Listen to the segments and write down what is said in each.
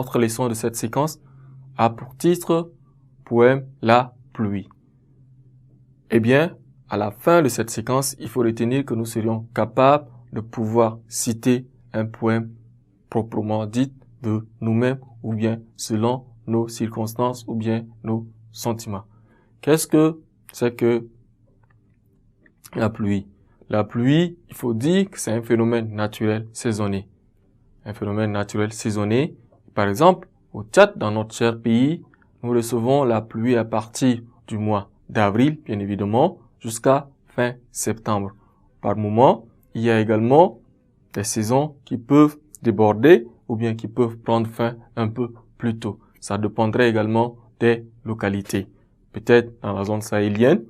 notre leçon de cette séquence a pour titre « Poème La pluie ». Eh bien, à la fin de cette séquence, il faut retenir que nous serions capables de pouvoir citer un poème proprement dit de nous-mêmes ou bien selon nos circonstances ou bien nos sentiments. Qu'est-ce que c'est que la pluie? La pluie, il faut dire que c'est un phénomène naturel saisonnier. Un phénomène naturel saisonnier. Par exemple, au Tchad, dans notre cher pays, nous recevons la pluie à partir du mois d'avril, bien évidemment, jusqu'à fin septembre. Par moment, il y a également des saisons qui peuvent déborder ou bien qui peuvent prendre fin un peu plus tôt. Ça dépendrait également des localités. Peut-être dans la zone sahélienne,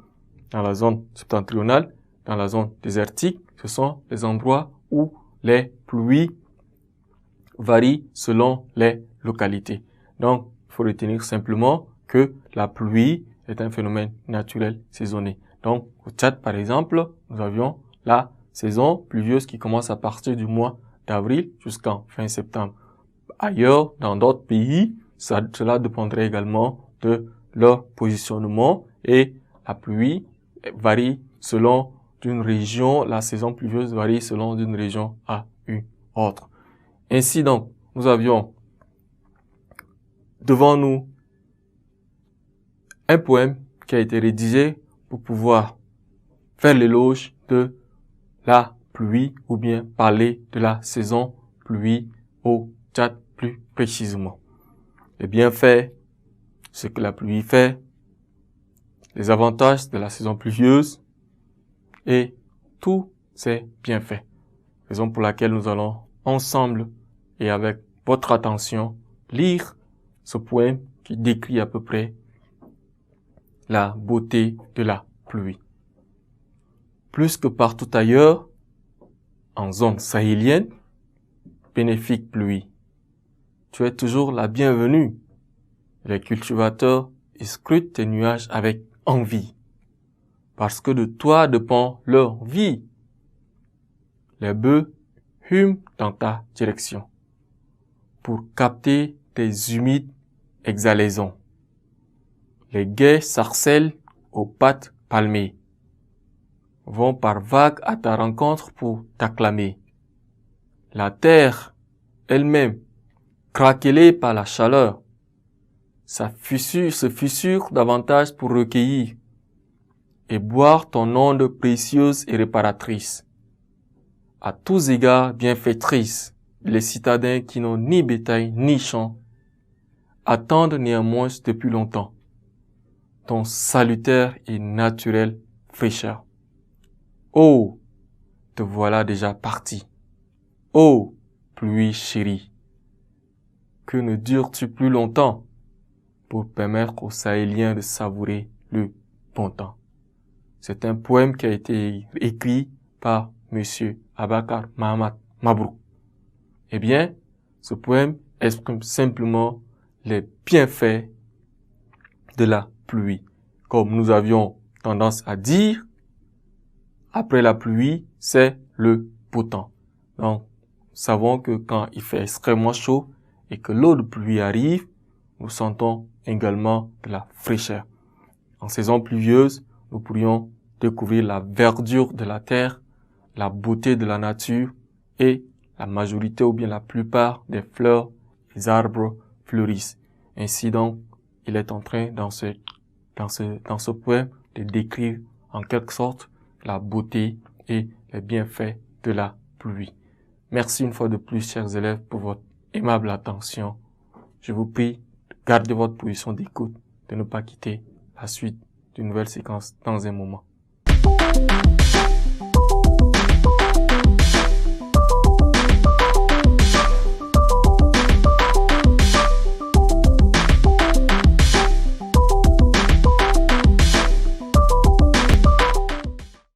dans la zone septentrionale, dans la zone désertique, ce sont les endroits où les pluies varient selon les localités. Donc, il faut retenir simplement que la pluie est un phénomène naturel saisonnier. Donc, au Tchad, par exemple, nous avions la saison pluvieuse qui commence à partir du mois d'avril jusqu'en fin septembre. Ailleurs, dans d'autres pays, cela dépendrait également de leur positionnement et la pluie varie selon d'une région, la saison pluvieuse varie selon d'une région à une autre. Ainsi donc, nous avions devant nous un poème qui a été rédigé pour pouvoir faire l'éloge de la pluie ou bien parler de la saison pluie au Tchad plus précisément. Les bienfaits, ce que la pluie fait, les avantages de la saison pluvieuse et tous ces bienfaits. Raison pour laquelle nous allons ensemble et avec votre attention lire ce poème qui décrit à peu près la beauté de la pluie. Plus que partout ailleurs, en zone sahélienne, bénéfique pluie. Tu es toujours la bienvenue. Les cultivateurs scrutent tes nuages avec envie, parce que de toi dépend leur vie. Les bœufs hument dans ta direction pour capter tes humides exhalaisons. Les gués sarcelles aux pattes palmées vont par vagues à ta rencontre pour t'acclamer. La terre elle-même, craquelée par la chaleur, se fissure davantage pour recueillir et boire ton onde précieuse et réparatrice. À tous égards bienfaitrice, les citadins qui n'ont ni bétail ni champs attendent néanmoins depuis longtemps ton salutaire et naturel fraîcheur. Oh, te voilà déjà parti. Oh, pluie chérie, que ne dures-tu plus longtemps pour permettre aux Sahéliens de savourer le bon temps. C'est un poème qui a été écrit par Monsieur Abakar Mahamat Mabrouk. Eh bien, ce poème exprime simplement les bienfaits de la pluie. Comme nous avions tendance à dire, après la pluie, c'est le beau temps. Donc, nous savons que quand il fait extrêmement chaud et que l'eau de pluie arrive, nous sentons également de la fraîcheur. En saison pluvieuse, nous pourrions découvrir la verdure de la terre, la beauté de la nature et la majorité ou bien la plupart des fleurs, des arbres fleurissent. Ainsi donc, il est en train dans ce poème de décrire en quelque sorte la beauté et les bienfaits de la pluie. Merci une fois de plus, chers élèves, pour votre aimable attention. Je vous prie de garder votre position d'écoute, de ne pas quitter la suite d'une nouvelle séquence dans un moment.